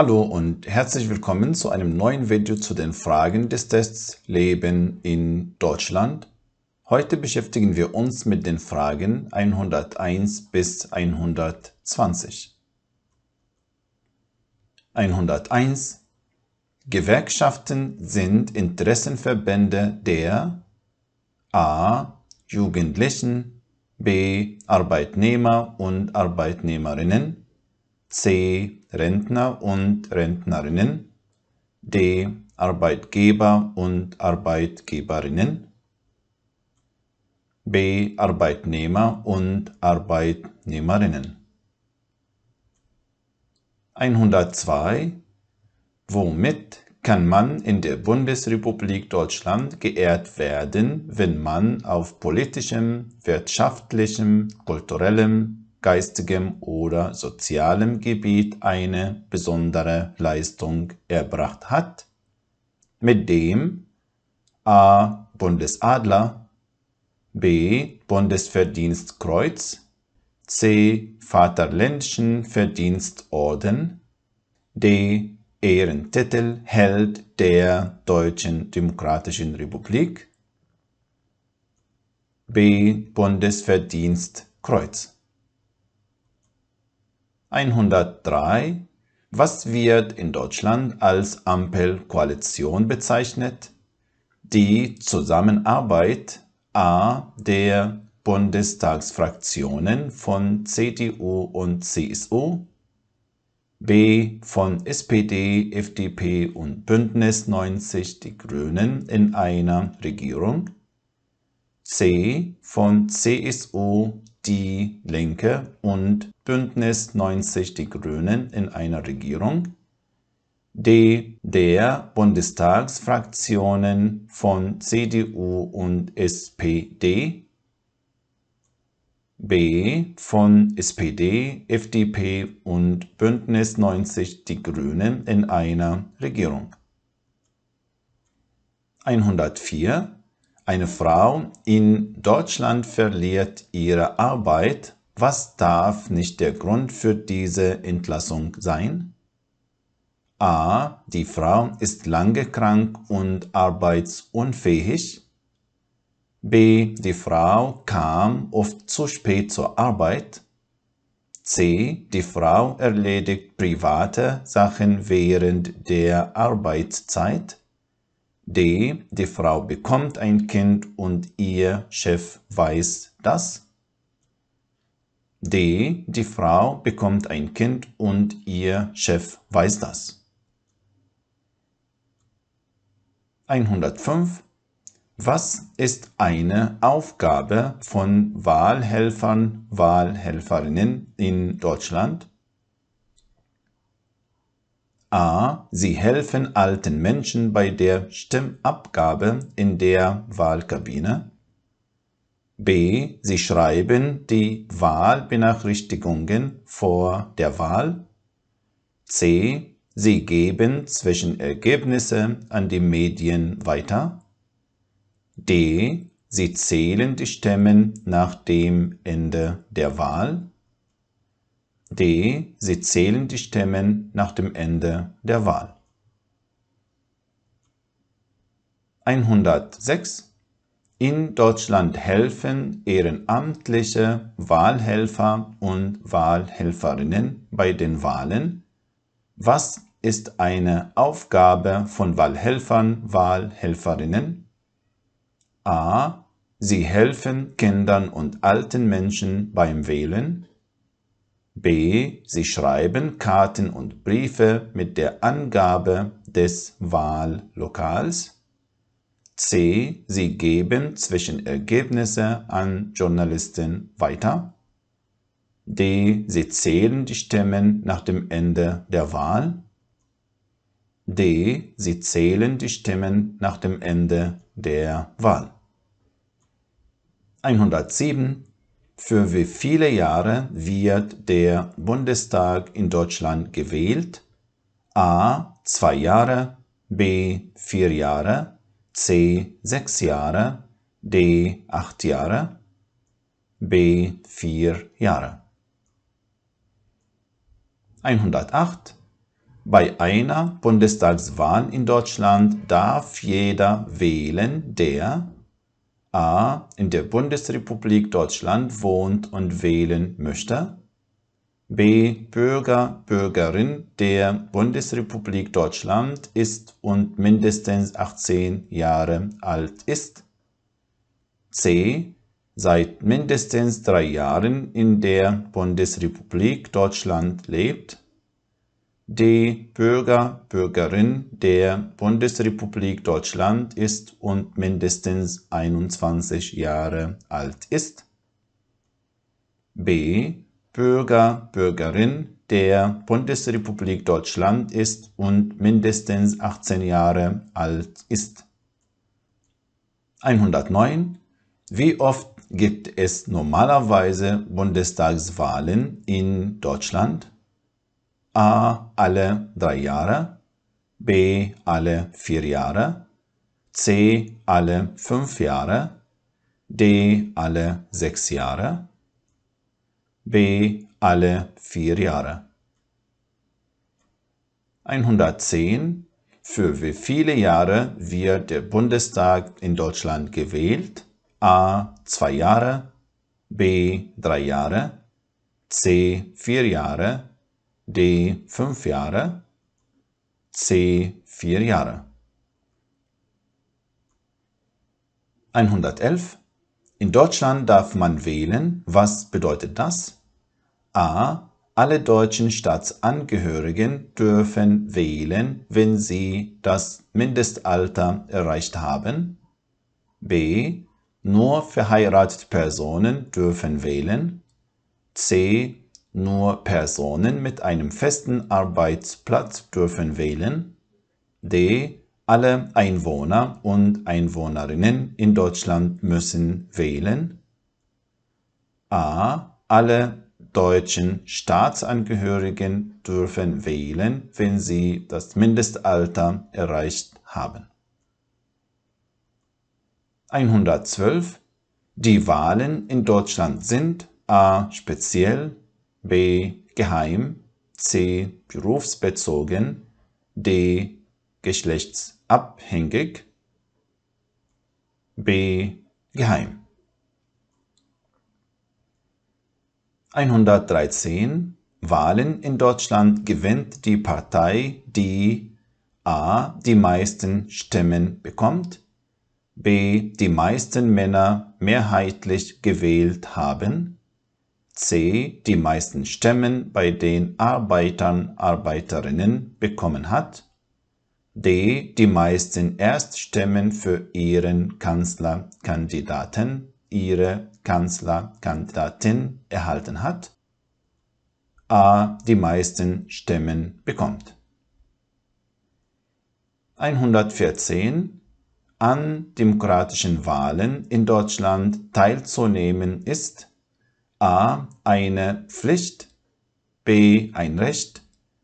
Hallo und herzlich willkommen zu einem neuen Video zu den Fragen des Tests Leben in Deutschland. Heute beschäftigen wir uns mit den Fragen 101 bis 120. 101. Gewerkschaften sind Interessenverbände der a. Jugendlichen, b. Arbeitnehmer und Arbeitnehmerinnen, c. Rentner und Rentnerinnen, d. Arbeitgeber und Arbeitgeberinnen, b. Arbeitnehmer und Arbeitnehmerinnen. 102. Womit kann man in der Bundesrepublik Deutschland geehrt werden, wenn man auf politischem, wirtschaftlichem, kulturellem, geistigem oder sozialem Gebiet eine besondere Leistung erbracht hat? Mit dem a. Bundesadler, b. Bundesverdienstkreuz, c. Vaterländischen Verdienstorden, d. Ehrentitel Held der Deutschen Demokratischen Republik, b. Bundesverdienstkreuz. 103. Was wird in Deutschland als Ampelkoalition bezeichnet? Die Zusammenarbeit a. der Bundestagsfraktionen von CDU und CSU, b. von SPD, FDP und Bündnis 90 Die Grünen in einer Regierung, c. von CSU, Die Linke und Bündnis 90 Die Grünen in einer Regierung, d. der Bundestagsfraktionen von CDU und SPD, b. von SPD, FDP und Bündnis 90 Die Grünen in einer Regierung. 104. Eine Frau in Deutschland verliert ihre Arbeit. Was darf nicht der Grund für diese Entlassung sein? a. Die Frau ist lange krank und arbeitsunfähig. b. Die Frau kam oft zu spät zur Arbeit. c. Die Frau erledigt private Sachen während der Arbeitszeit. d. Die Frau bekommt ein Kind und ihr Chef weiß das. d. Die Frau bekommt ein Kind und ihr Chef weiß das. 105. Was ist eine Aufgabe von Wahlhelfern, Wahlhelferinnen in Deutschland? a. Sie helfen alten Menschen bei der Stimmabgabe in der Wahlkabine. b. Sie schreiben die Wahlbenachrichtigungen vor der Wahl. c. Sie geben Zwischenergebnisse an die Medien weiter. d. Sie zählen die Stimmen nach dem Ende der Wahl. d. Sie zählen die Stimmen nach dem Ende der Wahl. 106. In Deutschland helfen ehrenamtliche Wahlhelfer und Wahlhelferinnen bei den Wahlen. Was ist eine Aufgabe von Wahlhelfern, Wahlhelferinnen? a. Sie helfen Kindern und alten Menschen beim Wählen. b. Sie schreiben Karten und Briefe mit der Angabe des Wahllokals. c. Sie geben Zwischenergebnisse an Journalisten weiter. d. Sie zählen die Stimmen nach dem Ende der Wahl. d. Sie zählen die Stimmen nach dem Ende der Wahl. 107. Für wie viele Jahre wird der Bundestag in Deutschland gewählt? a. 2 Jahre, b. 4 Jahre, c. 6 Jahre, d. 8 Jahre, b. 4 Jahre. 108. Bei einer Bundestagswahl in Deutschland darf jeder wählen, der a. in der Bundesrepublik Deutschland wohnt und wählen möchte, b. Bürger, Bürgerin der Bundesrepublik Deutschland ist und mindestens 18 Jahre alt ist, c. seit mindestens 3 Jahren in der Bundesrepublik Deutschland lebt, d. Bürger, Bürgerin der Bundesrepublik Deutschland ist und mindestens 21 Jahre alt ist, b. Bürger, Bürgerin der Bundesrepublik Deutschland ist und mindestens 18 Jahre alt ist. 109. Wie oft gibt es normalerweise Bundestagswahlen in Deutschland? A. Alle 3 Jahre, b. Alle 4 Jahre, c. Alle 5 Jahre, d. Alle 6 Jahre, b. Alle 4 Jahre. 110. Für wie viele Jahre wird der Bundestag in Deutschland gewählt? A. 2 Jahre, b. 3 Jahre, c. 4 Jahre, d. 5 Jahre, c. 4 Jahre. 111. In Deutschland darf man wählen. Was bedeutet das? A. Alle deutschen Staatsangehörigen dürfen wählen, wenn sie das Mindestalter erreicht haben. B. Nur verheiratete Personen dürfen wählen. C. Nur Personen mit einem festen Arbeitsplatz dürfen wählen. D. Alle Einwohner und Einwohnerinnen in Deutschland müssen wählen. A. Alle deutschen Staatsangehörigen dürfen wählen, wenn sie das Mindestalter erreicht haben. 112. Die Wahlen in Deutschland sind a. speziell, b. geheim, c. berufsbezogen, d. geschlechtsabhängig, b. geheim. 113. Wahlen in Deutschland gewinnt die Partei, die a. die meisten Stimmen bekommt, b. die meisten Männer mehrheitlich gewählt haben, c. die meisten Stimmen bei den Arbeitern, Arbeiterinnen bekommen hat, d. die meisten Erststimmen für ihren Kanzlerkandidaten, ihre Kanzlerkandidatin erhalten hat, a. die meisten Stimmen bekommt. 114. An demokratischen Wahlen in Deutschland teilzunehmen ist a. eine Pflicht, b. ein Recht,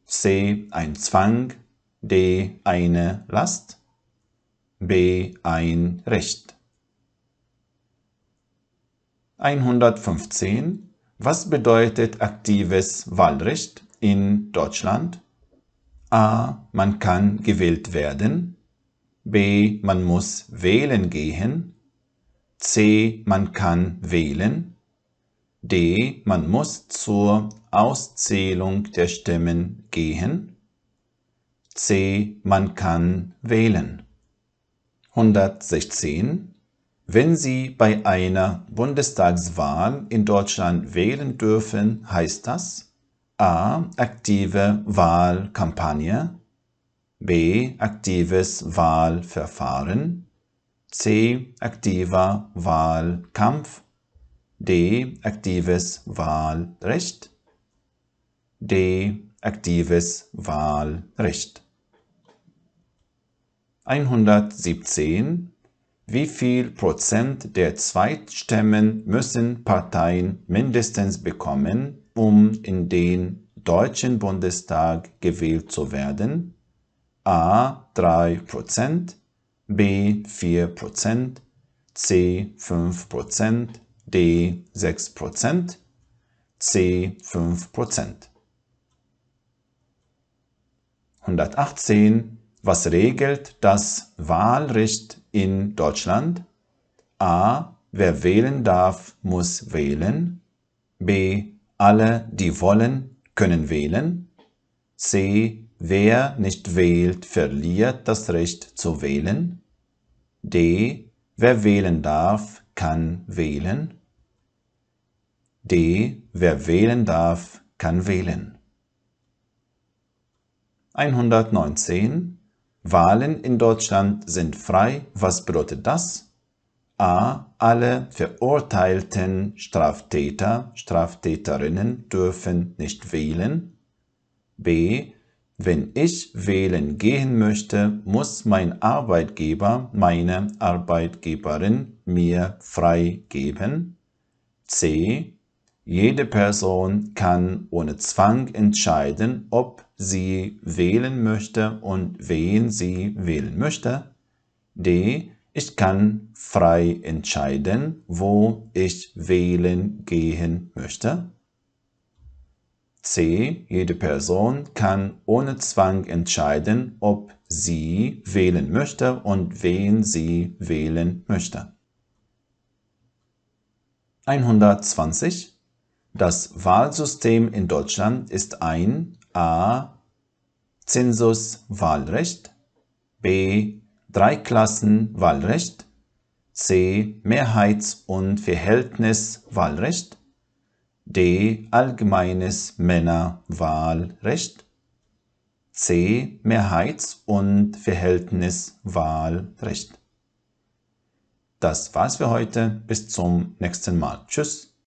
c. ein Zwang, d. eine Last, b. ein Recht. 115. Was bedeutet aktives Wahlrecht in Deutschland? A. Man kann gewählt werden. B. Man muss wählen gehen. C. Man kann wählen. D. Man muss zur Auszählung der Stimmen gehen. C. Man kann wählen. 116. Wenn Sie bei einer Bundestagswahl in Deutschland wählen dürfen, heißt das a. aktive Wahlkampagne, b. aktives Wahlverfahren, c. aktiver Wahlkampf, d. aktives Wahlrecht, d. aktives Wahlrecht. 117. Wie viel Prozent der Zweitstimmen müssen Parteien mindestens bekommen, um in den Deutschen Bundestag gewählt zu werden? A. 3%, b. 4%, c. 5%, d. 6%, c. 5%. 118. Was regelt das Wahlrecht in Deutschland? A. Wer wählen darf, muss wählen. B. Alle, die wollen, können wählen. C. Wer nicht wählt, verliert das Recht zu wählen. D. Wer wählen darf, kann wählen. D. Wer wählen darf, kann wählen. 119. Wahlen in Deutschland sind frei. Was bedeutet das? A. Alle verurteilten Straftäter, Straftäterinnen dürfen nicht wählen. B. Wenn ich wählen gehen möchte, muss mein Arbeitgeber, meine Arbeitgeberin mir frei geben. C. Jede Person kann ohne Zwang entscheiden, ob sie wählen möchte und wen sie wählen möchte. D. Ich kann frei entscheiden, wo ich wählen gehen möchte. C. Jede Person kann ohne Zwang entscheiden, ob sie wählen möchte und wen sie wählen möchte. 120. Das Wahlsystem in Deutschland ist ein A. Zensuswahlrecht, B. Dreiklassenwahlrecht, C. Mehrheits- und Verhältniswahlrecht, D. Allgemeines Männerwahlrecht, C. Mehrheits- und Verhältniswahlrecht. Das war's für heute. Bis zum nächsten Mal. Tschüss.